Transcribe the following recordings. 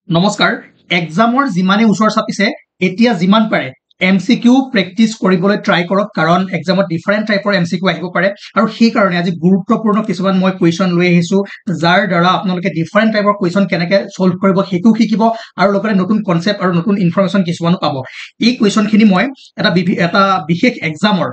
নমস্কাৰ এক্সামৰ যিমানে ওচৰ চাপিছে এতিয়া যিমান পাৰে এমসিকিউ প্ৰেক্টিছ কৰিবলৈ ট্ৰাই কৰক কাৰণ এক্সামত ডিফাৰেন্ট টাইপৰ এমসিকিউ আহিব পাৰে আৰু সেই কাৰণে আজি গুৰুত্বপূৰ্ণ কিছুমান মই কোৱেশ্চন লৈ আহিছো যাৰ দ্বাৰা আপোনালোকে ডিফাৰেন্ট টাইপৰ কোৱেশ্চন কেনেকৈ সলভ কৰিব হেতু শিকিব আৰু লগতে নতুন কনসেপ্ট আৰু নতুন ইনফৰমেশন কিছুমান পাব এই কোৱেশ্চনখিনি মই এটা বিশেষ এক্সামৰ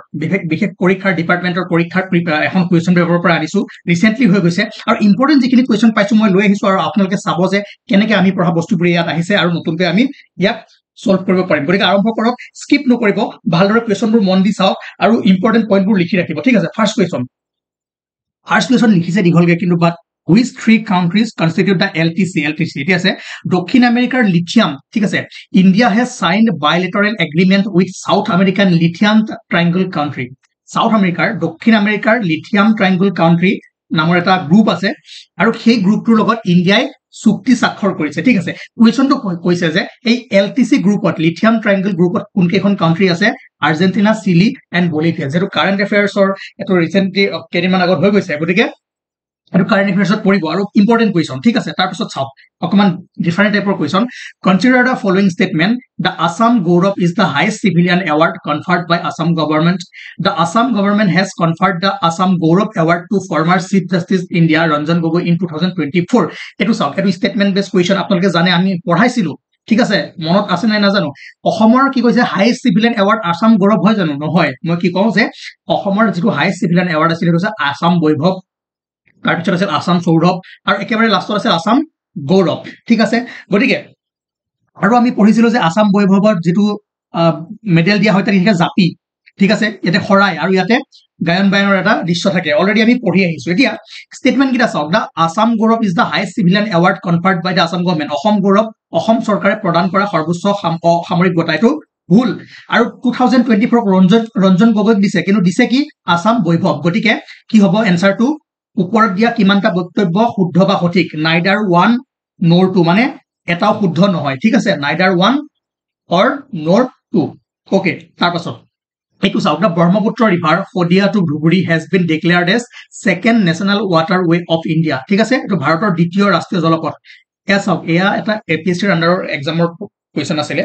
বিশেষ পৰীক্ষাৰ ডিপাৰ্টমেন্টৰ পৰীক্ষাৰ এখন কোৱেশ্চন পেপাৰৰ পৰা আনিছো ৰিসেন্টলি হৈ গৈছে আৰু ইম্পৰ্টেন্ট যিখিনি কোৱেশ্চন পাইছো মই লৈ আহিছো আৰু আপোনালোকে চাব যে কেনেকৈ আমি পঢ়া বস্তুবোৰ ইয়াত আহিছে আৰু নতুনকৈ আমি ইয়াক সলভ কৰিব পাৰিম গতিকে আৰম্ভ কৰক স্কিপ নকৰিব ভালদৰে কোৱেশ্চনবোৰ মন দি চাওক আৰু ইম্পৰ্টেন্ট পইণ্টবোৰ লিখি ৰাখিব ঠিক আছে ফাৰ্স্ট কোৱেশ্চন লিখিছে দীঘলকে কিন্তু বাট which three countries constitute the LTC এটি আছে দক্ষিণ আমেৰিকাৰ লিথিয়াম ঠিক আছে India has signed bilateral agreement with South American lithium triangle country south আমেৰিকাৰ দক্ষিণ আমেৰিকাৰ লিথিয়াম ট্ৰায়াঙ্গল কাউন্ট্ৰি নামৰ এটা গ্ৰুপ আছে আৰু সেই গ্ৰুপটোৰ লগত ইন্ডিয়াই চুক্তি স্বাক্ষৰ কৰিছে ঠিক আছে কোৱেশ্চনটো কৈছে যে এই এলটিসি গ্ৰুপত লিথিয়াম ট্ৰায়াঙ্গল গ্ৰুপত কোনকেইখন কাউন্ট্ৰি আছে আৰ্জেন্টিনা চিলি এণ্ড বলিভিয়া যেটো কাৰেন্ট এফেয়াৰ্ছৰ এটো ৰিসেন্টলি কেইদিনমান আগত হৈ গৈছে গতিকে আৰু কাৰেন্ট এফেয়াৰ্ছত পৰিব আৰু ইম্পৰ্টেন্ট কোৱেশ্চন ঠিক আছে তাৰ পিছত চাওক অকমান ডিফাৰেন্ট টাইপৰ question consider the following statement the Assam Gaurav is the highest civilian award conferred by Assam government the Assam government has conferred the Assam Gaurav award to former chief justice India Ranjan Gogoi in 2024 এটো চাওক এটো স্টেটমেন্ট বেস কোৱেশ্চন আপোনালোকে জানে আমি পঢ়াইছিলো ঠিক আছে মনত আছে নাই নাজানো অসমৰ কি কৈছে হাইয়েষ্ট সিভিলিয়ান এৱাৰ্ড আসাম গৌৰৱ হয় জানো নহয় মই কি কওঁ যে অসমৰ যেটো হাইয়েষ্ট সিভিলিয়ান এৱাৰ্ড আছিল এটা আসাম বৈভৱ তাৰপিছত আছে আসাম সৌৰভ আৰু একেবাৰে লাষ্টত আছে আসাম গৌৰৱ ঠিক আছে গতিকে আৰু আমি পঢ়িছিলো যে আসাম বৈভৱৰ যেটো মেডেল দিয়া হয় তাকে জাপি ঠিক আছে ইয়াতে খৰাই আৰু ইয়াতে গায়ন বায়নৰ এটা দৃশ্য থাকে অলৰেডি আমি পঢ়ি আহিছো এতিয়া স্টেটমেন্ট কিটা চাওক the Assam Gaurav is the highest civilian award conferred by the Assam government Asom Gaurav Asom চৰকাৰে প্ৰদান কৰা সৰ্বোচ্চ সামৰিক বঁটা এটো ভুল আৰু 2024 ৰঞ্জন গগৈক দিছে কিন্তু দিছে কি আসাম বৈভৱ গতিকে কি হ'ব এনসাৰটো ওপৰত দিয়া কিমানটা বক্তব্য শুদ্ধ বা সঠিক নাইডাৰ 1 নৰ 2 মানে এটাও শুদ্ধ নহয় ঠিক আছে নাইডাৰ 1 অৰ নৰ 2 ওকে তাৰ পাছত এইটো চাওক দা ব্ৰহ্মপুত্ৰ ৰিভাৰ ফডিয়া to Dhubri has been declared as second national waterway of India ঠিক আছে এটো ভাৰতৰ দ্বিতীয় ৰাষ্ট্ৰীয় জলপথ এয়া চাওক এয়া এটা এপিএসসিৰ আন্ডাৰৰ এক্সামৰ কোৱেশ্চন আছিল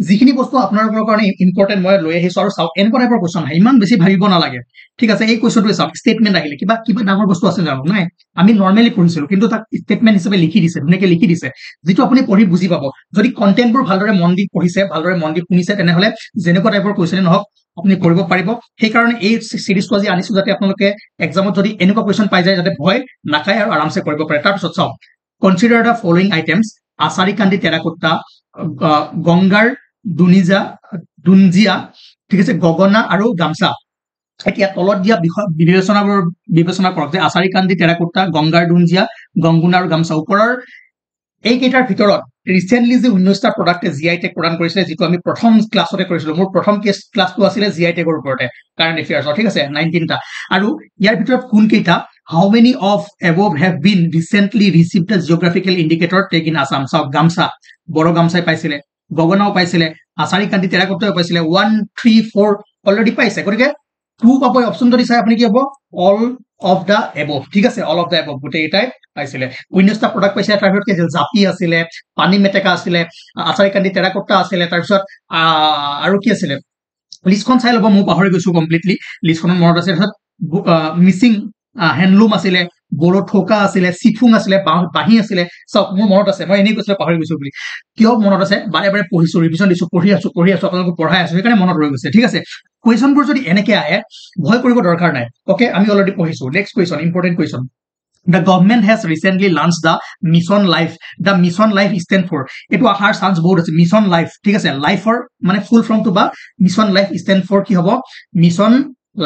যিখিনি বস্তু আপোনালোকৰ কাৰণে ইম্পৰ্টেন্ট মই লৈ আহিছো আৰু চাওক এনেকুৱা টাইপৰ কোৱেশ্চন ইমান বেছি ভাবিব নালাগে ঠিক আছে এই কোৱেশ্চনটো চাওক স্টেটমেন্ট আহিলে কিবা ডাঙৰ বস্তু আছে জানো নাই আমি নৰমালি পঢ়িছিলো কিন্তু তাক স্টেটমেন্ট হিচাপে লিখি দিছে ধুনীয়াকৈ লিখি দিছে যেটো আপুনি পঢ়ি বুজি পাব যদি কন্টেন্টবোৰ ভালদৰে মন দি পঢ়িছে ভালদৰে মন দি শুনিছে তেনেহলে যেনেকুৱা টাইপৰ কোৱেশ্চন নহওক আপুনি কৰিব পাৰিব সেই কাৰণে এই সিৰিজটো আজি আনিছো যাতে আপোনালোকে এক্সামত যদি এনেকুৱা কোৱেশ্চন পাই যায় যাতে ভয় নাখায় আৰু আৰামছে কৰিব পাৰে তাৰ পিছত চাওক কনসিডাৰ দা ফলোইং আইটেমস আসাৰি কান্দি টেৰাকোটা গংগাৰ দুনজিয়া ঠিক আছে গগনা আৰু গামছা এতিয়া তলত দিয়া বিবেচনা কৰক যে আসাৰি কান্দি টেৰাকোটা গংগাৰ দুনজিয়া গংগুনা আৰু গামছা ওপৰৰ এই কেইটাৰ ভিতৰত ৰিসেন্টলি যে 19টা প্ৰডাক্টে জিআই টেগ প্ৰদান কৰিছে যেটো আমি প্ৰথম ক্লাছতে কৰিছিলো মোৰ প্ৰথম ক্লাছটো আছিল জিআই টেগৰ ওপৰতে কাৰেন্ট এফেয়াৰ্ছ ঠিক আছে 19টা আৰু ইয়াৰ ভিতৰত কোন কেইটা how many of above have been recently received the geographical indicator tag in Assam so gamsa boro gamsai paisile gogonao paisile asari kanti terracotta paisile 1 3 4 already paise gotike 2 papoy option jodi sai apni ki hobo all of the above ঠিক আছে all of the above gote etai paisile windows ta product paise tar bhor ke japi asile pani meteka asile asari kanti terracotta asile tar bisot aru ki asile list kon sai lobo mu pahori goisu completely list kon monot ase missing handloom আছিলে বড় ঠোকা আছিলে সিফুং আছিলে বাহি আছিলে সব মোৰ মনত আছে মই এনেই কৈছিল পাহৰি গৈছো বুলি কিয় মনত আছে বাৰে বাৰে পঢ়িছো ৰিভিজন দিছো পঢ়ি আছো আপোনালোকক পঢ়াই আছো সেইকাৰণে মনত ৰৈ গৈছে ঠিক আছে কোৱেশ্চনবোৰ যদি এনেকৈ আহে ভয় কৰিব দৰকাৰ নাই ওকে আমি অলৰেডি পঢ়িছো next question important question The government has recently launched the Mission Life. The Mission Life stand for eto ahar chance board ase Mission Life ঠিক আছে লাইফ for মানে full form to ba Mission Life stand for কি হ'ব Mission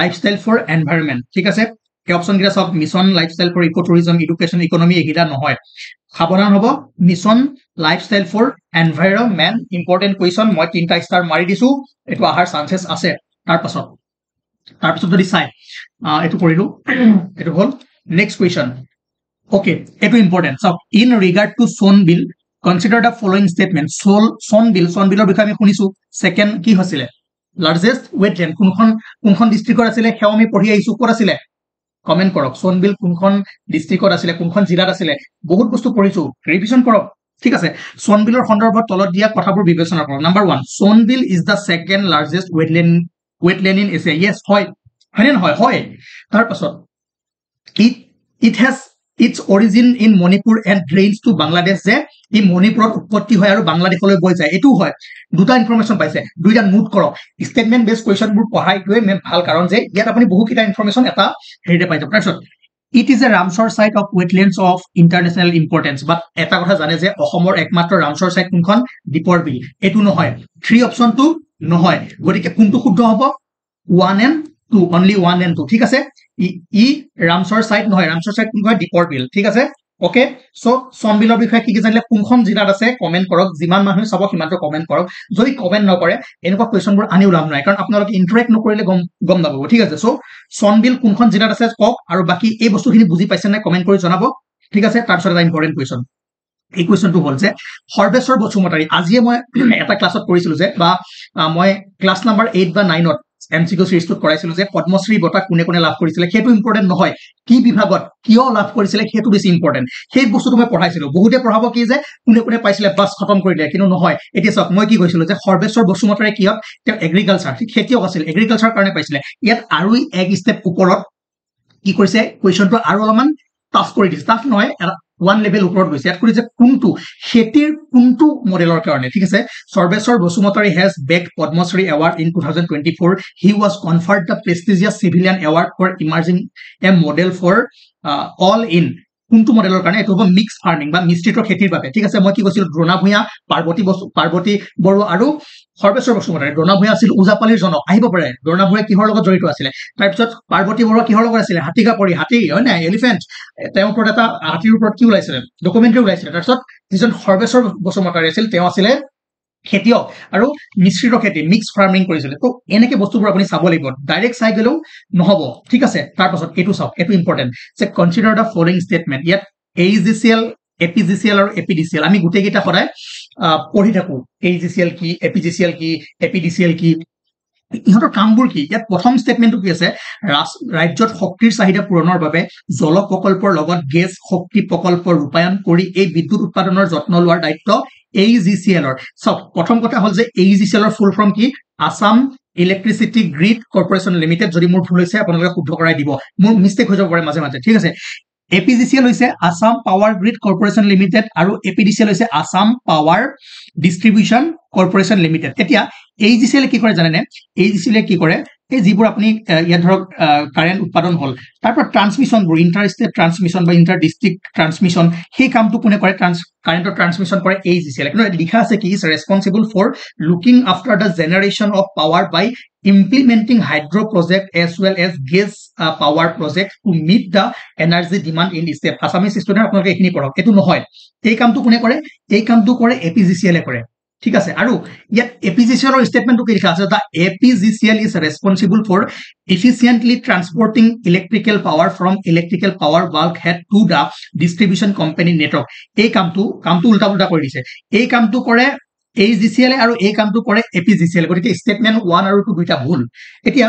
Lifestyle for Environment ঠিক আছে এই option গিলা সব mission lifestyle for ecotourism education economy এগিলা নহয় সাবধান হ'ব mission lifestyle for environment important question মই তিনটা ষ্টাৰ মাৰি দিছো এটো আহাৰ চান্সেস আছে তাৰ পাছত যদি চাই এটো কৰিলো এটো হল নেক্সট কোৱেশ্চন ওকে এটো ইম্পৰ্টেন্ট সব ইন ৰিগাৰ্ড টু সোন বিল কনসিডাৰ দা ফলোইং স্টেটমেন্ট সোন বিলৰ বিষয়ে আমি শুনিছো সেকেন্ড কি হৈছিলে লাৰ্জেষ্ট ৱেটলেণ্ড কোনখন ডিস্ট্ৰিক্টৰ আছিল হেও আমি পঢ়ি আহিছো ক'ত আছিল কমেন্ট কৰক সোনবিল কোনখন ডিস্ট্ৰিক্টত আছিল কোনখন জিলাত আছিল বহুত বস্তু পঢ়িছো ৰিভিজন কৰক ঠিক আছে সোনবিলৰ সন্দৰ্ভত তলত দিয়া কথাবোৰ বিবেচনা কৰক number 1 Sonbeel is the second largest wetland in Asia yes হয় হয়নে নহয় হয় তাৰ পাছত it has its origin in Manipur and drains to Bangladesh যে ই মণিপুৰত উৎপত্তি হয় আৰু বাংলাদেশলৈ বৈ যায় এটো হয় দুটা ইনফৰমেশন পাইছে দুইটা নোট কৰক স্টেটমেন্ট বেস কোৱেশ্চনবোৰ পঢ়াইটোৱে মেন ভাল কাৰণ যে ইয়াত আপুনি বহু কিটা ইনফৰমেশন এটা হেৰিতে পাই যাব তাৰপিছত It is a Ramsar site of wetlands of international importance but এটা কথা জানে যে অসমৰ একমাত্ৰ ৰামসৰ সাইট কোনখন দীপৰ বিল এটো নহয় 3 অপচন টু নহয় গতিকে কোনটো শুদ্ধ হ'ব 1 and 2 only 1 and 2 ঠিক আছে ই ৰামসৰ সাইট নহয় ৰামসৰ সাইট কোন হয় দীপৰ বিল ঠিক আছে ওকে সো সমবিলৰ বিষয়ে কি জানিলে কোনখন জিলাত আছে কমেন্ট কৰক যিমান মানুহ চাব কিমানটো কমেন্ট কৰক যদি কমেন্ট নকৰে এনেকুৱা কোৱেশ্চনবোৰ আনি উলাম নাই কাৰণ আপোনালোকে ইন্টাৰেক্ট নকৰিলে গম নাপাব ঠিক আছে সো সমবিল কোনখন জিলাত আছে কক আৰু বাকি এই বস্তুখিনি বুজি পাইছে নে কমেন্ট কৰি জনাব ঠিক আছে তাৰপিছত এটা ইম্পৰ্টেন্ট কোৱেশ্চন এই কোৱেশ্চনটো হ'ল যে সৰ্বেশ্বৰ বসুমতাৰী আজিয়ে মই এটা ক্লাছত কৰিছিলো যে বা মই ক্লাছ নাম্বাৰ 8 বা 9 ত এমসিকিউ সিৰিজটোত কৰাইছিলো যে পদ্মশ্ৰী বঁটা কোনে কোনে লাভ কৰিছিল হেতু ইম্পৰ্টেন্ট নহয় কি বিভাগত কিয় লাভ কৰিছিল হেতু বেছি ইম্পৰ্টেন্ট সেই বস্তুটো মই পঢ়াইছিলো বহুতে পঢ়াব কি যে কোনে কোনে পাইছিলে বাস খতম কৰি দিয়ে কিন্তু নহয় এতিয়া চাওক মই কি কৈছিলো যে সৰ্বেশ্বৰ বসুমতাৰী কিয় তেওঁ এগ্ৰিকালচাৰ খেতিয়ক আছিল এগ্ৰিকালচাৰ কাৰণে পাইছিলে ইয়াত আৰু এক ষ্টেপ ওপৰত কি কৰিছে কোৱেশ্চনটো আৰু অলপমান টাফ কৰি দিছে টাফ নহয় one level উপৰত গৈছে ইয়াত কৰিছে কোনটো খেতিৰ কোনটো মডেলৰ কাৰণে ঠিক আছে সৰ্বেশ্বৰ Basumatary has bagged Padma award in 2024 he was conferred the prestigious civilian award for emerging a model for all in কোনটো মডেলৰ কাৰণে এটো হ'ব মিক্স ফাৰ্মিং বা মিশ্ৰিত খেতিৰ বাবে ঠিক আছে মই কি কৈছিল দ্ৰোণা ভূঞা পাৰ্বতী বড়ো আৰু সৰ্বেশ্বৰ বসুমতাৰী দ্ৰোণা ভূঞা আছিল উজাপালিৰ জনক আহিব পাৰে দ্ৰোণা ভূঞা কিহৰ লগত জড়িত আছিল তাৰ পিছত পাৰ্বতী বড়ো কিহৰ লগত আছিল হাতীকা পৰি হাতী হয় না এলিফেন্ট তেওঁৰ ওপৰত এটা হাতীৰ ওপৰত কি ওলাইছিল ডকুমেন্টাৰী ওলাইছিল তাৰ পিছত যিজন সৰ্বেশ্বৰ বসুমতাৰী আছিল তেওঁ আছিল খেতিয়ক আৰু মিশ্ৰিত খেতি মিক্স ফাৰ্মিং কৰিছিল তো এনেকে বস্তুবোৰ আপুনি চাব লাগিব ডাইৰেক্ট চাই গলেও নহব ঠিক আছে তাৰ পাছত এটো চাওক এটো ইম্পৰ্টেন্ট যে কনসিডাৰ দা ফলোইং স্টেটমেন্ট ইয়াত AGCL APGCL আৰু APDCL আমি গুটেই কিটা সদায় পঢ়ি থাকো AGCL কি APGCL কি APDCL কি ইহঁতৰ কামবোৰ কি ইয়াত প্ৰথম স্টেটমেন্টটো কি আছে ৰাজ্যত শক্তিৰ চাহিদা পূৰণৰ বাবে জল প্ৰকল্পৰ লগত গেছ শক্তি প্ৰকল্প ৰূপায়ণ কৰি এই বিদ্যুৎ উৎপাদনৰ যত্ন লোৱাৰ দায়িত্ব AGCL ৰ সব প্ৰথম কথা হ'ল যে AGCL ৰ ফুল ফৰ্ম কি আসাম ইলেক্ট্ৰিসিটি গ্ৰিড কৰ্পোৰেচন লিমিটেড যদি মোৰ ভুল হৈছে আপোনালোকে শুদ্ধ কৰাই দিব মোৰ মিস্টেক হৈ যাব পাৰে মাজে মাজে ঠিক আছে APGCL হৈছে Assam power grid corporation limited আৰু APDCL হৈছে আসাম পাৱাৰ ডিস্ট্ৰিবিউশন কৰ্পোৰেচন লিমিটেড এতিয়া AGCL কি কৰে জানেনে AGCL কি কৰে এই যিবোৰ আপুনি ইয়া ধৰক কাৰেন্ট উৎপাদন হল তাৰপৰ ট্ৰান্সমিশন বোৰ ইন্টাৰ ষ্টেট ট্ৰান্সমিশন বা ইন্টাৰ ডিস্ট্ৰিক্ট ট্ৰান্সমিশন সেই কামটো কোনে কৰে কাৰেন্টৰ ট্ৰান্সমিশন কৰে AGCL কিন্তু লিখা আছে কি is responsible for looking after the generation of power by implementing hydro project as well as gas power project to meet the energy demand in the state Assamese student আপোনালোকে এখিনি পঢ়ক এটো নহয় এই কামটো কোনে কৰে এই কামটো কৰে APGCL কৰে ঠিক আছে আৰু ইয়াত APGCL ৰ স্টেটমেন্টটো কি লিখা আছে দা APGCL is responsible for efficiently transporting electrical power from electrical power bulkhead to the distribution company network এই কামটো উল্টা উল্টা কৰি দিছে এই কামটো কৰে AGCL আৰু এই কামটো কৰে APGCL গতিকে স্টেটমেন্ট 1 আৰু 2 দুইটা ভুল এতিয়া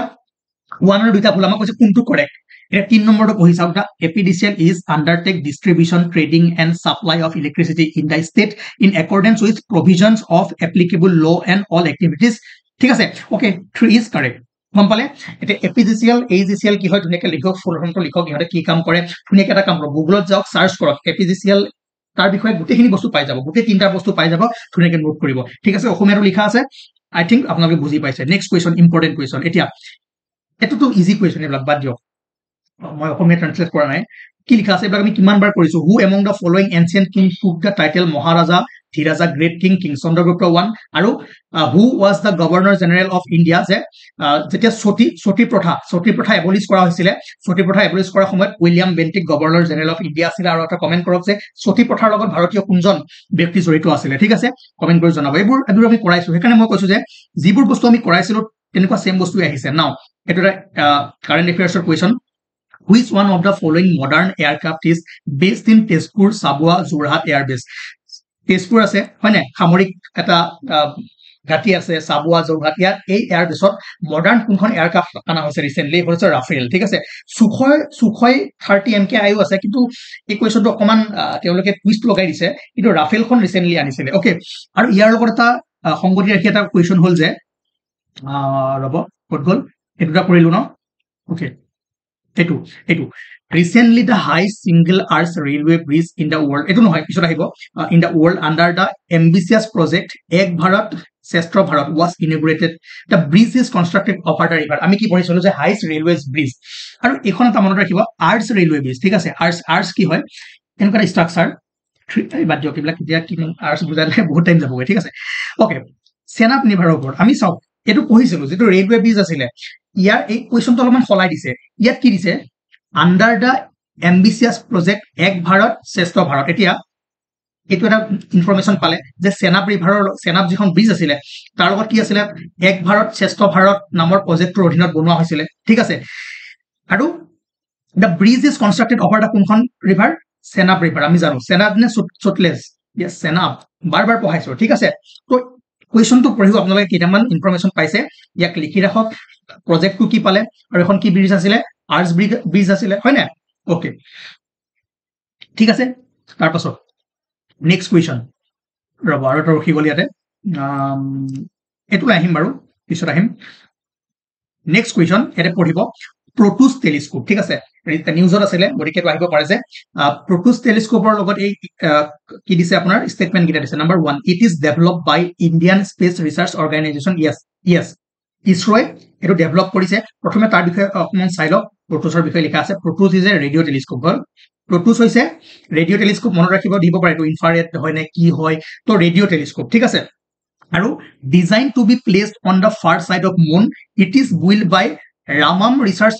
1 আৰু 2টা ভুল আমাক কৈছে কোনটো কাৰেক্ট এটা 3 নম্বৰটো পঢ়ি চাওক দা APDCL is undertake distribution trading and supply of electricity in the state in accordance with provisions of applicable law and all activities ঠিক আছে ওকে 3 is correct গম পালে এটা APGCL AGCL কি হয় ধুনিয়াকে লিখক ফুল ফৰ্মটো লিখক ইহঁতে কি কাম কৰে ধুনিয়াকে এটা কাম কৰক গুগলত যাওক সাৰ্চ কৰক APGCL তাৰ বিষয়ে গোটেইখিনি বস্তু পাই যাব গোটেই তিনটা বস্তু পাই যাব ধুনিয়াকে নোট কৰিব ঠিক আছে অসমীয়াটো লিখা আছে আই থিংক আপোনালোকে বুজি পাইছে নেক্সট কোৱেশ্চন ইম্পৰ্টেন্ট কোৱেশ্চন এতিয়া এটো ইজি কোৱেশ্চন এবিলাক বাদ দিয়ক মই অসমীয়া ট্ৰান্সলেট কৰা নাই কি লিখা আছে এবিলাক আমি কিমান বাৰ কৰিছো who among the following ancient king টুক দা টাইটেল মহাৰাজা ধীৰাজা গ্ৰেট কিং চন্দ্ৰগুপ্ত 1 আৰু হু ওয়াজ দা গভৰ্ণৰ জেনেৰেল অফ ইণ্ডিয়া যে যেতিয়া সতী প্ৰথা এবলিশ কৰা হৈছিল সতী প্ৰথা এবলিশ কৰাৰ সময়ত William Bentinck governor general of India আছিল আৰু এটা কমেন্ট কৰক যে সতী প্ৰথাৰ লগত ভাৰতীয় কোনজন ব্যক্তি জড়িত আছিল ঠিক আছে কমেন্ট কৰি জনাব এইবোৰ আমি কৰাইছো সেইকাৰণে মই কৈছো যে যিবোৰ বস্তু আমি কৰাইছিলো তেনেকুৱা সেম বস্তু আহিছে নাও এটা কাৰেন্ট এফেয়াৰ্ছৰ question Which one of the following modern aircraft is based in Tezpur, Sabua, Jorhat Air Base? Tezpur আছে হয় না সামৰিক এটা ঘাটি আছে চাবুৱা যোৰহাট ইয়াত এই এয়াৰবেছত মডাৰ্ণ কোনখন এয়াৰক্ৰাফ্ট আনা হৈছে ৰিচেণ্টলি হৈছে ৰাফেল ঠিক আছে সুখয় 30 MKIও আছে কিন্তু এই কুৱেশ্যনটো অকমান তেওঁলোকে টুইষ্ট লগাই দিছে কিন্তু ৰাফেলখন ৰিচেণ্টলি আনিছিলে ওকে আৰু ইয়াৰ লগত এটা সংগতি ৰাখি এটা কুৱেশ্যন হ'ল যে ৰব ক'ত গ'ল এইটা কৰিলো ন ওকে এইটো recently the highest single arch railway bridge in the world etu nohoy pisot ahibo in the world under the ambitious project ek bharat sheshtha bharat was inaugurated the bridge is constructed over the river ami ki poricolo je highest railways bridge aru ekhon ta monot rakhibo arch railway bridge thik ase arch ki hoy enuka structure badio kibla kitia ki arch bujale bahut time jabo thik ase okay senap nivar opor ami saw etu pohisilu jetu railway bridge asile ইয়াৰ এই কোৱেশ্যনটো অলপমান খলাই দিছে ইয়াত কি দিছে under the ambitious project এক ভাৰত শ্ৰেষ্ঠ ভাৰত এতিয়া এটো এটা ইনফৰমেশন পালে যে সেনাপ যিখন ব্ৰিজ আছিল তাৰ লগত কি আছিল এক ভাৰত শ্ৰেষ্ঠ ভাৰত নামৰ প্ৰজেক্টৰ অধীনত বনোৱা হৈছিল ঠিক আছে আৰু the bridge is constructed over the কোনখন ৰিভাৰ সেনাপ ৰিভাৰ আমি জানো সেনাপ নে সটলেজ yes সেনাপ বাৰবাৰ পঢ়াইছো ঠিক আছে তো কোৱেশ্যনটো পঢ়িব আপোনালোকে কেইটামান ইনফৰমেশন পাইছে ইয়াক লিখি ৰাখক প্ৰজেক্টটো কি পালে আৰু এখন কি ব্ৰিজ আছিল আৰ্চ ব্ৰিজ আছিল হয় না ওকে ঠিক আছে তাৰ পাছত নেক্সট কুৱেশ্যন ৰব আৰু এটা ৰখি গল ইয়াতে এটো আহিম বাৰু পিছত আহিম নেক্সট কুৱেশ্যন এতে পঢ়িব প্ৰটুছ টেলিস্কোপ ঠিক আছে নিউজত আছিল গতিকে তো আহিব পাৰে যে প্ৰটুছ টেলিস্কোপৰ লগত এই কি দিছে আপোনাৰ ষ্টেটমেন্ট কিটা দিছে number 1 it is developed by Indian space research organisation yes ইছৰোৱে এটো ডেভেলপ কৰিছে প্ৰথমে তাৰ বিষয়ে অকমান চাই লওক প্ৰটুছৰ বিষয়ে লিখা আছে প্ৰটুছ ইজ এ ৰেডিও টেলিস্কোপ হল প্ৰটুছ হৈছে ৰেডিও টেলিস্কোপ মনত ৰাখিব দিব পাৰে এটো ইনফ্ৰাৰেড হয় নে কি হয় তো ৰেডিও টেলিস্কোপ ঠিক আছে আৰু design to be placed on the far side of moon it is build by Raman research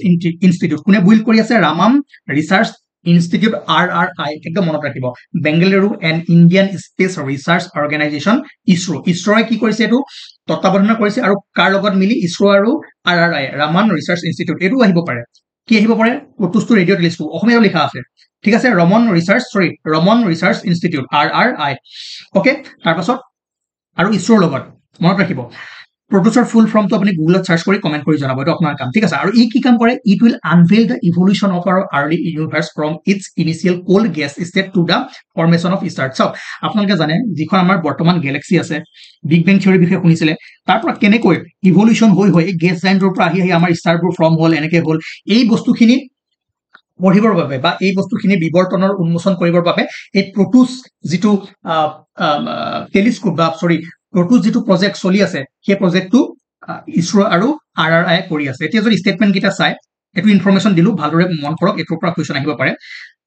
institute কোনে বিল্ড কৰি আছে ৰামাম ৰিসাৰ্চ ইনষ্টিটিউট RRI একদম মনত ৰাখিব Bengaluru and Indian space research organisation ইছৰোৱে কি কৰিছে এটো তত্ত্বাৱধান কৰিছে আৰু কাৰ লগত মিলি ইছৰো আৰু RRI ৰামান ৰিসাৰ্চ ইনষ্টিটিউট এটো আহিব পাৰে কি আহিব পাৰে প্ৰটুছটো ৰেডিও টেলিস্কোপ অসমীয়াও লিখা আছে ঠিক আছে Raman research institute RRI okay তাৰ পাছত আৰু ইছৰোৰ লগত মনত ৰাখিব প্ৰটুছৰ ফুল ফৰ্মটো আপুনি গুগলত সাৰ্চ কৰি কমেন্ট কৰি জনাব এটো আপোনাৰ কাম ঠিক আছে আৰু ই কি কাম কৰে it will unveil the evolution of our early universe from its initial cold gas state to the formation of star so আপোনালোকে জানে যিখন আমাৰ বৰ্তমান গেলেক্সি আছে বিগ বেং থিওৰি বিষয়ে শুনিছিলে তাৰ পৰা কেনেকৈ ইভলিউশন হৈ এই গেছ জাইন্টৰ পৰা আহি আমাৰ ষ্টাৰবোৰ ফৰ্ম হল এনেকৈ হল এই বস্তুখিনি পঢ়িবৰ বাবে বা এই বস্তুখিনি বিৱৰ্তনৰ উন্মোচন কৰিবৰ বাবে এই প্ৰটুছ যিটো টেলিস্কোপ বা সৰি প্ৰটুছ যিটো প্ৰজেক্ট চলি আছে সেই প্ৰজেক্টটো ইছৰো আৰু RRI কৰি আছে এতিয়া যদি ষ্টেটমেন্ট কিটা চাই এটো ইনফৰমেশন দিলু ভালদৰে মন কৰক এটোৰ পৰা কোৱেশ্যন আহিব পাৰে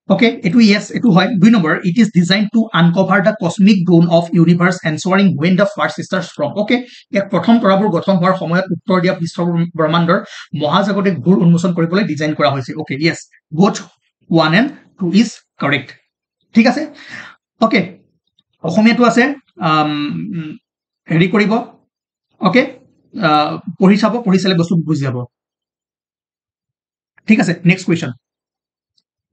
ওকে এটো ইয়েস এটো হয় দুই number it is design to uncover the cosmic dawn of universe answering when the first stars from okay এক প্ৰথম তৰাবোৰ গঠন হোৱাৰ সময়ত উত্তৰ দিয়া বিশ্ব ব্ৰহ্মাণ্ডৰ মহাজাগতিক ঘূৰ উন্মোচন কৰিবলৈ ডিজাইন কৰা হৈছে okay yes both 1 and 2 is correct ঠিক আছে ওকে অসমীয়াটো আছে হেৰি কৰিব ওকে পঢ়ি চাব পঢ়ি চালে বস্তু বুজি যাব ঠিক আছে নেক্সট কুৱেশ্যন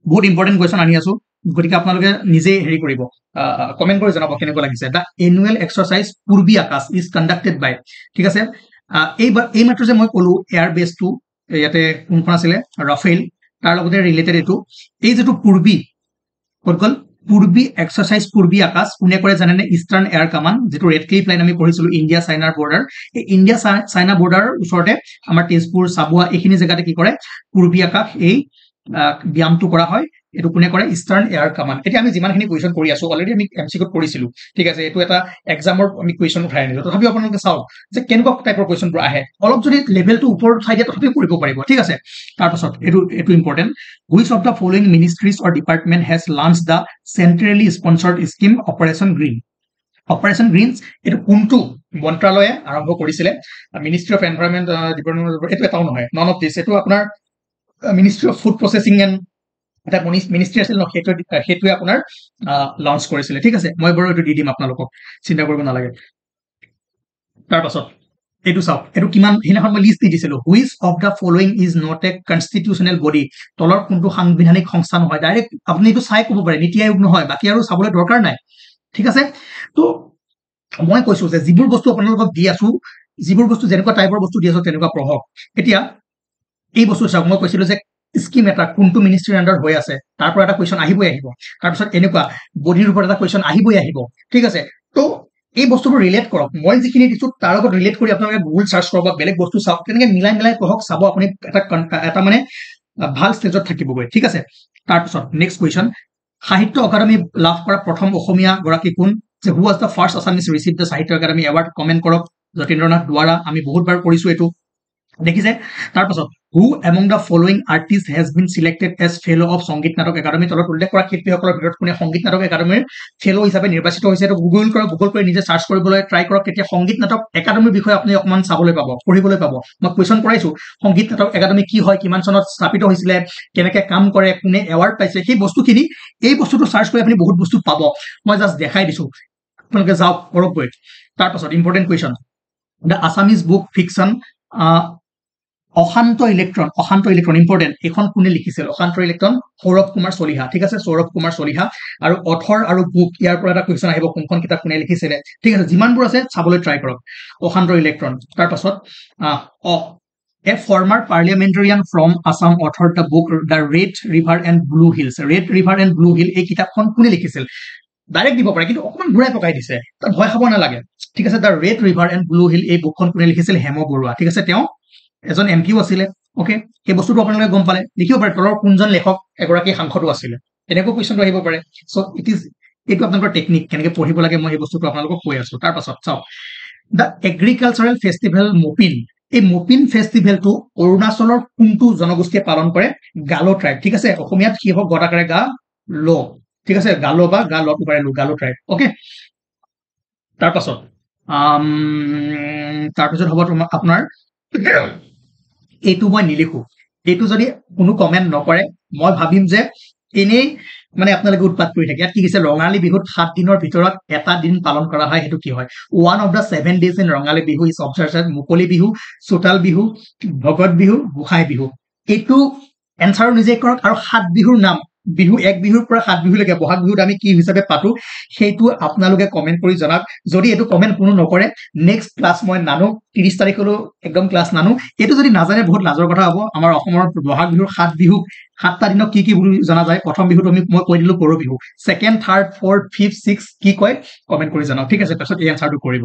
বহুত ইম্পৰ্টেন্ট কুৱেশ্যন আনি আছো গতিকে আপোনালোকে নিজে হেৰি কৰিব কমেন্ট কৰি জনাব কেনেকুৱা লাগিছে the annual exercise Purvi Akash is conducted by ঠিক আছে এই মাত্ৰ যে মই কলো এয়াৰ বেসটো ইয়াতে কোনখন আছিল ৰাফেল তাৰ লগতে ৰিলেটেড এটো এই যেটো পূৰ্বী কল পূৰ্বী এক্সাৰসাইজ পূৰ্বী আকাশ কোনে কৰে জানেনে ইষ্টাৰ্ণ এয়াৰ কমান্ড যেটো ৰেড ক্লিফ লাইন আমি পঢ়িছিলো ইণ্ডিয়া চাইনাৰ বৰ্ডাৰ এই ইণ্ডিয়া চাইনা বৰ্ডাৰৰ ওচৰতে আমাৰ তেজপুৰ চাবুৱা এইখিনি জায়গাতে কি কৰে পূৰ্বী আকাশ এই ব্যায়ামটো কৰা হয় এটো কোনে কৰে ইষ্টাৰ্ণ এয়াৰ কমান্ড এতিয়া আমি যিমানখিনি কুৱেশ্যন কৰি আছো অলৰেডি আমি এমসিকিউত কৰিছিলো ঠিক আছে এটো এটা এক্সামৰ আমি কুৱেশ্যন উঠাই আনিলো তথাপি আপোনালোকে চাওক যে কেনেকুৱা টাইপৰ কুৱেশ্যনবোৰ আহে অলপ যদি লেভেলটো ওপৰ উঠাই দিয়া তথাপি কৰিব পাৰিব ঠিক আছে তাৰ পাছত এটো important which of the following ministries or department has launched the centrally sponsored scheme Operation Greens এটো কোনটো মন্ত্ৰালয়ে আৰম্ভ কৰিছিলে মিনিষ্ট্ৰি অফ এনভাইৰনমেন্ট ডিপাৰ্টমেন্ট এটো এটাও নহয় নন অফ দিস এটো আপোনাৰ ministry of food processing and এটা মিনিষ্ট্ৰি আছিল হেতুৱে আপোনাৰ লঞ্চ কৰিছিলে ঠিক আছে মই বাৰু এটো দি দিম আপোনালোকক চিন্তা কৰিব নালাগে তাৰ পাছত এটো চাওক এটো কিমান হিনাখন মই লিষ্ট দি দিছিলো which of the following is not a constitutional body তলৰ কোনটো সাংবিধানিক সংস্থা নহয় ডাইৰেক্ট আপুনি এটো চাই ক'ব পাৰে নীতি আয়োগ নহয় বাকি আৰু চাবলৈ দৰকাৰ নাই ঠিক আছে তো মই কৈছো যে যিবোৰ বস্তু আপোনালোকক দি আছো, যিবোৰ বস্তু যেনেকুৱা টাইপৰ বস্তু দি আছো তেনেকুৱা পঢ়ক। এতিয়া এই বস্তু চাওক, মই কৈছিলো যে স্কিম এটা কোনটো মিনিষ্ট্ৰীৰ আণ্ডাৰত হৈ আছে তাৰ পৰা এটা কুৱেশ্যন আহিবই আহিব। তাৰপিছত এনেকুৱা বডিৰ ওপৰত এটা কুৱেশ্যন আহিবই আহিব, ঠিক আছে। তো এই বস্তুবোৰ ৰিলেট কৰক, মই যিখিনি দিছো তাৰ লগত ৰিলেট কৰি আপোনালোকে গুগল চাৰ্চ কৰক বা বেলেগ বস্তু চাওক, তেনেকে মিলাই মিলাই পঢ়ক, চাব আপুনি এটা মানে ভাল ষ্টেজত থাকিবগৈ, ঠিক আছে। তাৰপিছত নেক্সট কুৱেশ্যন, সাহিত্য অকাডেমী লাভ কৰা প্ৰথম অসমীয়া গৰাকী কোন? যে who was the first Assamese receive the Sahitya Akademi award? Comment কৰক। যতীন্দ্ৰনাথ দুৱাৰা, আমি বহুতবাৰ কৰিছো এইটো, দেখিছে। তাৰপাছত who among the following artist has been selected as fellow of Sangeet Natak academy? তলত উল্লেখ কৰা শিল্পীসকলৰ ভিতৰত কোনে সংগীত নাটক একাডেমীৰ ফেলো হিচাপে নিৰ্বাচিত হৈছে? এইটো গুগল কৰক, গুগল কৰি নিজে চাৰ্চ কৰিবলৈ ট্ৰাই কৰক। তেতিয়া সংগীত নাটক একাডেমীৰ বিষয়ে আপুনি অকণমান চাবলৈ পাব, পঢ়িবলৈ পাব। মই কুৱেশ্যন কৰাইছো, সংগীত নাটক একাডেমী কি হয়, কিমান চনত স্থাপিত হৈছিলে, কেনেকে কাম কৰে, কোনে এৱাৰ্ড পাইছে, সেই বস্তুখিনি এই বস্তুটো চাৰ্চ কৰি আপুনি বহুত বস্তু পাব। মই জাষ্ট দেখাই দিছো, আপোনালোকে যাওক কৰকগৈ। তাৰপাছত important question, the Assamese book fiction অশান্ত ইলেক্ট্ৰন, অশান্ত ইলেক্ট্ৰন ইম্পৰ্টেণ্ট, এইখন কোনে লিখিছিল? অশান্ত ইলেক্ট্ৰন সৌৰভ কুমাৰ চলিহা, ঠিক আছে, সৌৰভ কুমাৰ চলিহা। আৰু অথৰ আৰু বুক, ইয়াৰ পৰা এটা কুৱেশ্যন আহিব, কোনখন কিতাপ কোনে লিখিছিলে, ঠিক আছে। যিমানবোৰ আছে চাবলৈ ট্ৰাই কৰক, অশান্ত ইলেক্ট্ৰন। তাৰপাছত a former parliamentarian from Assam author the book the red river and blue hills. Red river and blue hill এই কিতাপখন কোনে লিখিছিল? ডাইৰেক্ট দিব পাৰে, কিন্তু অকণমান ঘূৰাই পকাই দিছে, তাত ভয় খাব নালাগে, ঠিক আছে। The red river and blue hill এই বুকখন কোনে লিখিছিল? হেম বৰুৱা, ঠিক আছে। তেওঁ এজন এমপিও আছিলে, অকে। সেই বস্তুটো আপোনালোকে গম পালে, লিখিব পাৰে তলৰ কোনজন লেখক এগৰাকী সাংসদো আছিলে, এনেকুৱা কুৱেশ্যনটো আহিব পাৰে। চ' এইটো আপোনালোকৰ টেকনিক, কেনেকে পঢ়িব লাগে মই এই বস্তুটো আপোনালোকক কৈ আছো। তাৰপাছত চাওক, দ্য এগ্ৰিকালচাৰেল ফেষ্টিভেল মপিন, এই মপিন ফেষ্টিভেলটো অৰুণাচলৰ কোনটো জনগোষ্ঠীয়ে পালন কৰে? গালো ট্ৰাইব, ঠিক আছে। অসমীয়াত কি হ'ব? গদাকাৰে গা ল, ঠিক আছে, গালো বা গা লটো পাৰে গালো ট্ৰাইব, অকে। তাৰপাছত হ'ব আপোনাৰ এইটো মই নিলিখো, এইটো যদি কোনো কমেণ্ট নকৰে মই ভাবিম যে এনেই মানে আপোনালোকে উৎপাত কৰি থাকে। ইয়াত কি কৈছে? ৰঙালী বিহুত 7 দিনৰ ভিতৰত এটা দিন পালন কৰা হয়, সেইটো কি হয়? One of the 7 days in Rangali Bihu is observed as মুকলি বিহু, চোতাল বিহু, ভগত বিহু, গোসাই বিহু। এইটো এনচাৰো নিজে কৰক। আৰু 7 বিহুৰ নাম, বিহু 1 বিহুৰ পৰা 7 বিহুলৈকে বহাগ বিহুত আমি কি হিচাপে পাতো সেইটো আপোনালোকে কমেণ্ট কৰি জনাওক। যদি এইটো কমেণ্ট কোনো নকৰে, নেক্সট ক্লাছ মই নানো, 30 তাৰিখলৈ একদম ক্লাছ নানো। এইটো যদি নাজানে বহুত লাজৰ কথা হ'ব। আমাৰ অসমৰ বহাগ বিহুৰ 7 বিহু, 7টা দিনক কি কি বুলি জনা যায়? প্ৰথম বিহুটো মই কৈ দিলো গৰু Bihu, second, third, fourth, fifth, six কি কয় কমেণ্ট কৰি জনাওক, ঠিক আছে। তাৰপিছত এই এনচাৰটো কৰিব,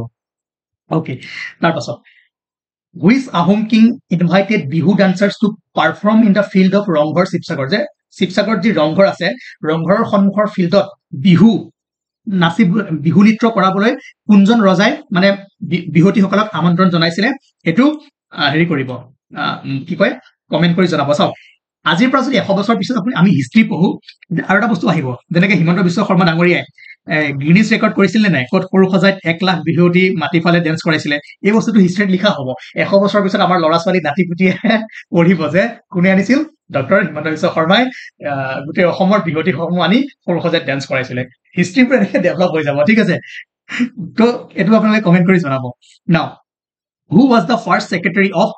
অকে। তাৰপাছত which Ahom king invited Bihu dancers to perform in the field of Rangghar Sivasagar? যে শিৱসাগৰত যি ৰংঘৰ আছে, ৰংঘৰৰ সন্মুখৰ ফিল্ডত বিহু বিহু নৃত্য কৰাবলৈ কোনজন ৰজাই মানে বিহুতীসকলক আমন্ত্ৰণ জনাইছিলে? সেইটো হেৰি কৰিব, কি কয় কমেণ্ট কৰি জনাব। চাওক, আজিৰ পৰা যদি 100 বছৰ পিছত আমি হিষ্ট্ৰী পঢ়ো, আৰু এটা বস্তু আহিব, যেনেকে হিমন্ত বিশ্ব শৰ্মা ডাঙৰীয়াই গিনিজ ৰেকৰ্ড কৰিছিল নে নাই? ক'ত সৰু সজাইত 1 লাখ বিহুৱতী মাটি ফালে ডেন্স কৰাইছিলে। এই বস্তুটো হিষ্ট্ৰীত লিখা হ'ব। 100 বছৰ পিছত আমাৰ ল'ৰা ছোৱালী নাতি পুতিয়ে পঢ়িব যে কোনে আনিছিল? ডক্টৰ হিমন্ত বিশ্ব শৰ্মাই গোটেই অসমৰ বিহুৱতীসমূহ আনি সৰু সজাইত ডেন্স কৰাইছিলে। হিষ্ট্ৰীবোৰ এনেকে ডেভেলপ হৈ যাব, ঠিক আছে। তো এইটো আপোনালোকে কমেণ্ট কৰি জনাব। নাও, হু was the first secretary of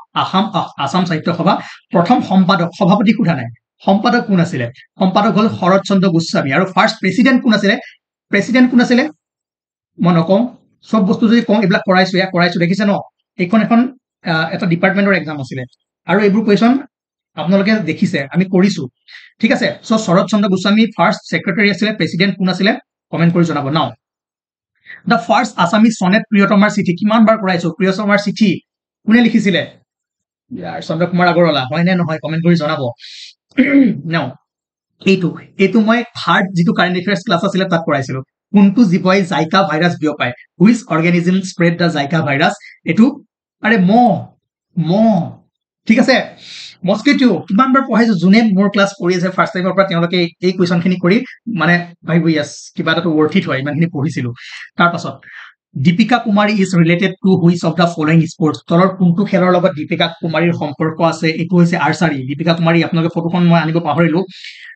Assam সাহিত্য সভা? প্ৰথম সম্পাদক, সভাপতি সোধা নাই, সম্পাদক কোন আছিলে? সম্পাদক হ'ল শৰৎ চন্দ্ৰ গোস্বামী। আৰু ফাৰ্ষ্ট প্ৰেচিডেণ্ট কোন আছিলে? প্ৰেচিডেণ্ট কোন আছিলে মই নকওঁ, চব বস্তু যদি কওঁ এইবিলাক কৰাইছো, ইয়াক কৰাইছো, দেখিছে ন? এইখন এখন এটা ডিপাৰ্টমেণ্টৰ এক্সাম আছিলে, আৰু এইবোৰ কুৱেশ্যন আপোনালোকে দেখিছে আমি কৰিছো, ঠিক আছে। চ' শৰৎ চন্দ্ৰ গোস্বামী ফাৰ্ষ্ট ছেক্ৰেটাৰী আছিলে। প্ৰেচিডেণ্ট কোন আছিলে? কমেণ্ট কৰি জনাব। নাও, দ্য ফাৰ্ষ্ট আছামিজ চনেট প্ৰিয়তমাৰ চিঠি, কিমান বাৰ কৰাইছো? প্ৰিয়তমাৰ চিঠি কোনে লিখিছিলে? চন্দ্ৰ কুমাৰ আগৰৱালা, হয় নে নহয়? কমেণ্ট কৰি জনাব। নাও, এইটো মই থাৰ্ড যিটো কাৰেণ্ট এফেয়াৰ্ছ ক্লাছ আছিলে তাত কৰাইছিলো। কোনটো জীৱই জাইকা ভাইৰাছ বিয়পায়? Which organism spread the Zika virus? এইটো আৰে মহ, ঠিক আছে। মস্কিটো কিমান বাৰ পঢ়াইছো, যোনে মোৰ ক্লাছ কৰি আছে ফাৰ্ষ্ট টাইমৰ পৰা তেওঁলোকে এই কুৱেশ্যন খিনি কৰি মানে ভাবিব য়েছ কিবা এটাতো ৱৰ্থ ইট হয়, ইমানখিনি পঢ়িছিলো। তাৰপাছত Deepika Kumari is related to which of the following sports? তলৰ কোনটো খেলৰ লগত দীপিকা কুমাৰীৰ সম্পৰ্ক আছে? এইটো হৈছে আৰ্চাৰী। দীপিকা কুমাৰী, আপোনালোকে ফটোখন মই আনিব পাহৰিলো,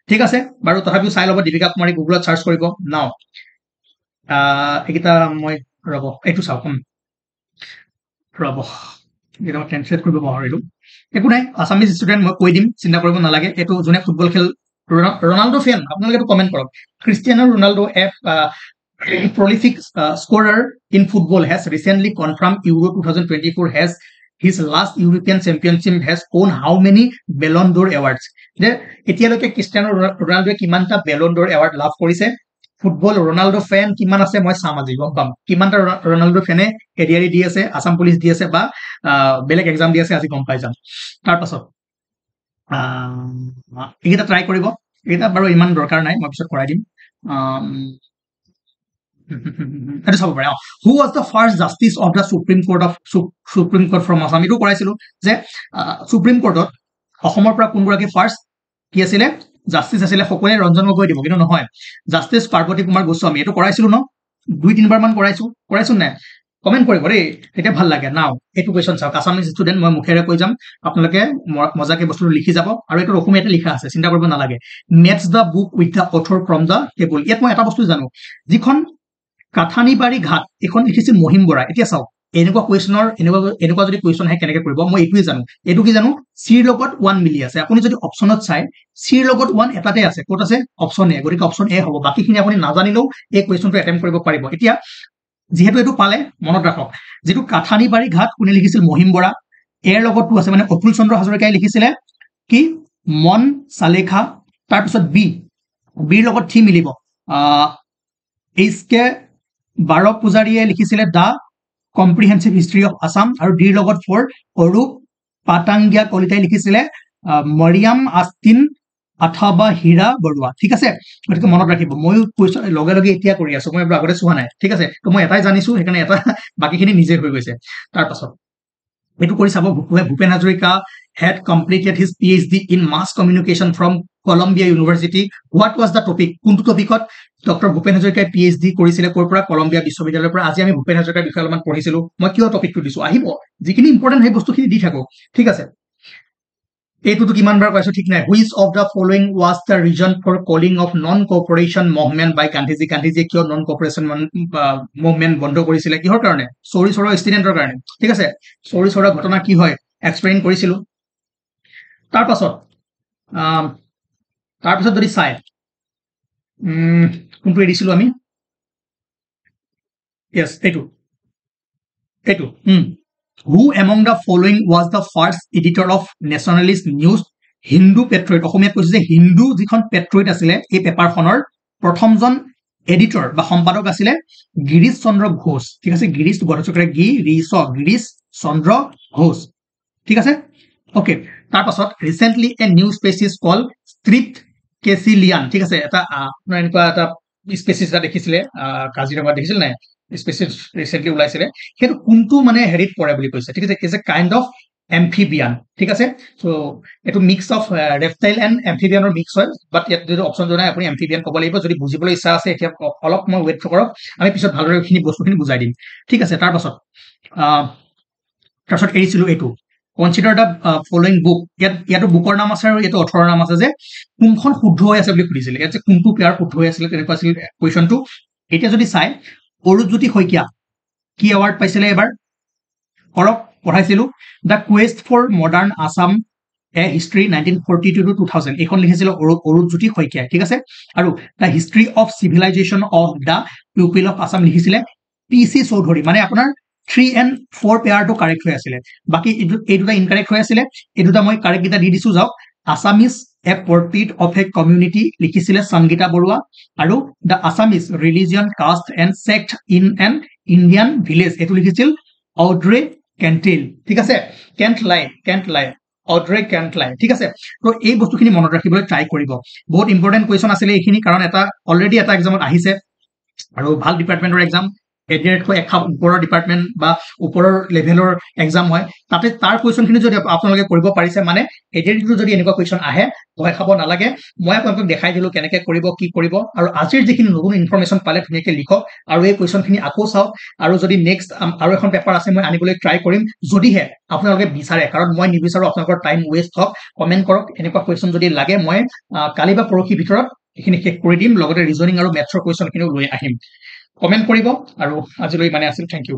ঠিক আছে বাৰু, তথাপিও চাই ল'ব। দীপিকা কুমাৰী গুগলত চাৰ্চ কৰিব। নাও, এইকেইটা মই ৰ'ব, এইটো চাওক, ৰ'ব, এইটো মই ট্ৰেন্সলেট কৰিব পাহৰিলো। একো নাই, আছামিজ ষ্টুডেণ্ট, মই কৈ দিম, চিন্তা কৰিব নালাগে। এইটো যোনে ফুটবল খেল, ৰনাল্ডো ফেন আপোনালোকে এইটো কমেণ্ট কৰক। Cristiano Ronaldo prolific scorer in football has recently confirmed Euro 2024 has his last European championship has won how many Ballon d'Or awards যে এতিয়ালৈকে ক্ৰিষ্টিয়ানো ৰনাল্ডোৱে কিমানটা Ballon d'Or award লাভ কৰিছে ফুটবল ৰনাল্ডো ফ্যান কিমান আছে মই চাম আজি গম পাম কিমানটা ৰনাল্ডো ফ্যানে এডিআৰই দি আছে আসাম পুলিচ দি আছে বা বেলেগ এক্সাম দি আছে আজি গম পাই যাম তাৰ পাছত এইটা ট্ৰাই কৰিব এটা বাৰু ইমান দৰকাৰ নাই মই পিছত কৰাই দিম এটা চাব পাৰে who was the first justice of the Supreme Court from Assam এটো কৰাইছিলো যে সুপ্ৰিম কোৰ্টত অসমৰ পৰা কোনগৰাকী ফাৰ্স্ট কি আছিল জাস্টিস আছিল সকলে ৰঞ্জন গগৈ দিব কিন্তু নহয় জাস্টিস পাৰ্বতী কুমাৰ গোস্বামী এটো কৰাইছিলো ন দুই তিনবাৰ মান কৰাইছো নাই কমেন্ট কৰিব ৰে এটা ভাল লাগে নাও এটো কোৱেশ্চন চাওক আসামিজ ষ্টুডেন্ট মই মুখেৰে কৈ যাম আপোনালোকে মজাকে বস্তুটো লিখি যাব আৰু এটো অসমীয়াতে লিখা আছে চিন্তা কৰিব নালাগে match the book with the author from the table ইয়াত মই এটা বস্তু জানো যিখন কাঠানিবাৰী ঘাট এখন লিখিছিল মহিম বৰা এতিয়া চাওক এনেকুৱা কোৱেশ্চনৰ এনেকুৱা যদি কোৱেশ্চন হয় কেনেকৈ কৰিব মই এইটোই জানো এটো কি জানো সিৰ লগত 1 মিলি আছে আপুনি যদি অপচনত চাই সিৰ লগত 1 এটাতে আছে ক'ত আছে অপচন এ গৰিক অপচন এ হ'ব বাকিখিনি আপুনি নাজানিলেও এই কোৱেশ্চনটো এটেম্প কৰিব পাৰিব এতিয়া যেহেতু এটো পালে মনত ৰাখক যেটো কাঠানিবাৰী ঘাট কোনে লিখিছিল মহিম বৰা এৰ লগতটো আছে মানে অতুল চন্দ্ৰ হাজৰিকাই লিখিছিলে কি মন সালেখা তাৰ পিছত বিৰ লগত থি মিলিব এইচকে বাৰক পূজাৰীয়ে লিখিছিলে দা কম্প্ৰিহেনসিভ হিষ্ট্ৰী অফ আসাম আৰু ডিৰ লগত 4 অৰূপ পাটাংগিয়া কলিতাই লিখিছিলে মৰিয়াম আস্তিন অথবা হীৰা বৰুৱা ঠিক আছে গতিকে মনত ৰাখিব মই কোৱেশ্চন লগে লগে এতিয়া কৰি আছো মই আগতে চোৱা নাই ঠিক আছে তো মই এটাই জানিছো সেইকাৰণে এটা বাকিখিনি নিজে হৈ গৈছে তাৰ পাছত এটো কৰি চাব Bhupen Hazarika had completed his PhD in mass communication from Columbia University. What was the topic? কোনটো টপিকত ডক্টৰ ভূপেন হাজৰিকাই PhD কৰিছিলে কৰ পৰা কলম্বিয়া বিশ্ববিদ্যালয়ৰ পৰা আজি আমি ভূপেন হাজৰিকাৰ বিষয়ে অলপমান পঢ়িছিলো মই কিয় টপিকটো দিছো আহিব যিখিনি ইম্পৰ্টেন্ট হয় বস্তুখিনি দি থাকো ঠিক আছে এইটোতো কিমান বাৰ কৈছো ঠিক নাই which of the following was the reason for calling of non cooperation movement by Gandhiji কিয় non cooperation movement বন্ধ কৰিছিলে কিহৰ কাৰণে চৌৰি চৌৰা ষ্টুডেন্টৰ কাৰণে ঠিক আছে চৌৰি চৌৰা ঘটনা কি হয় এক্সপ্লেইন কৰিছিলো তাৰ পাছত যদি চাই কোনটো এৰিছিলো আমি yes এইটো who among the following was the first editor of nationalist news Hindu Patriot অসমীয়াত কৈছে যে হিন্দু যিখন পেট্ৰয়েট আছিল এই পেপাৰখনৰ প্ৰথমজন এডিটৰ বা সম্পাদক আছিল গিৰীশ চন্দ্ৰ ঘোষ ঠিক আছে গিৰীশ গড়চক্ৰে গিৰীশ চন্দ্ৰ ঘোষ ঠিক আছে ওকে তাৰ পাছত ৰিসেন্টলি এ নিউ স্পেচিছ কল ষ্ট্ৰিপ্ট কেচিলিয়ান ঠিক আছে এটা আপোনাৰ এনেকুৱা এটা স্পেচিছ এটা দেখিছিলে কাজিৰঙা দেখিছিল নাই স্পেচিছ ৰিসেন্টলি ওলাইছিলে হেতু কোনটো মানে হেৰিত পৰে বুলি কৈছে ঠিক আছে ইজ এ কাইন্ড অফ এমফিবিয়ান ঠিক আছে সো এটো mix of reptile and এমফিবিয়ানৰ mix হয় বাট ইয়াত যদি অপচন জনাই আপুনি এমফিবিয়ান ক'ব লাগিব যদি বুজিবলৈ ইচ্ছা আছে এতিয়া অলপ মই ওয়েট কৰক আমি পিছত ভালদৰে খিনি বস্তুখিনি বুজাই দিম ঠিক আছে তাৰ পাছত এৰিছিলো এইটো consider the following book ইয়াতো বুকৰ নাম আছে আৰু এটো অথৰৰ নাম আছে যে কোনখন শুদ্ধ হৈ আছে বুলি খুদিছিলে ইয়াত যে কোনটো পেয়াৰ শুদ্ধ হৈ আছিল তেনেকুৱা আছিল কোৱেশ্চনটো এতিয়া যদি চাই অৰুজ্যোতি শইকীয়া কি এৱাৰ্ড পাইছিলে এবাৰ কৰক পঢ়াইছিলো the quest for modern Assam a history 1942 to 2000 এখন লিখিছিল অৰুজ্যোতি শইকীয়া ঠিক আছে আৰু the history of civilisation of the people of Assam লিখিছিলে পিসি চৌধুৰী মানে আপোনাৰ 3 and 4 পেয়াৰ to correct হৈ আছিল বাকি এই দুটা ইনকাৰেক্ট হৈ আছিল এই দুটা মই কাৰেক্ট গিটা দি দিছো যাওক Assamese a portrait of a community লিখিছিলে সংগীতা বৰুৱা আৰু the Assamese religion caste and sect in an Indian village এটো লিখিছিল অড্ৰে কেন্টেল ঠিক আছে কেন্ট লাই অড্ৰে কেন্ট লাই ঠিক আছে তো এই বস্তুখিনি মনত ৰাখিবলৈ ট্ৰাই কৰিব বহুত ইম্পৰ্টেন্ট কোৱেশ্চন আছিল এইখিনি কাৰণ এটা অলৰেডি এটা এক্সামত আহিছে আৰু ভাল ডিপাৰ্টমেন্টৰ এক্সাম এডিআৰইত এখন ওপৰৰ ডিপাৰ্টমেন্ট বা ওপৰৰ লেভেলৰ এক্সাম হয় তাতে তাৰ কোৱেশ্চনখিনি যদি আপোনালোকে কৰিব পাৰিছে মানে এডিআৰইটো যদি এনেকুৱা কোৱেশ্চন আহে ভয় খাব নালাগে মই আপোনালোকক দেখাই দিলো কেনেকৈ কৰিব কি কৰিব আৰু আজিৰ যিখিনি নতুন ইনফৰমেশন পালে ধুনীয়াকৈ লিখক আৰু এই কোৱেশ্চনখিনি আকৌ চাওক আৰু যদি নেক্সট আৰু এখন পেপাৰ আছে মই আনিবলৈ ট্ৰাই কৰিম যদিহে আপোনালোকে বিচাৰে কাৰণ মই নিবিচাৰো আপোনালোকৰ টাইম ওয়েষ্ট হওক কমেন্ট কৰক এনেকুৱা কোৱেশ্চন যদি লাগে মই কালি বা পৰহি ভিতৰত এইখিনি শেষ কৰি দিম লগতে ৰিজনিং আৰু মেথছৰ কোৱেশ্চনখিনিও লৈ আহিম কমেন্ট কৰিব আৰু আজিলৈ মানে আছিল থ্যাংক ইউ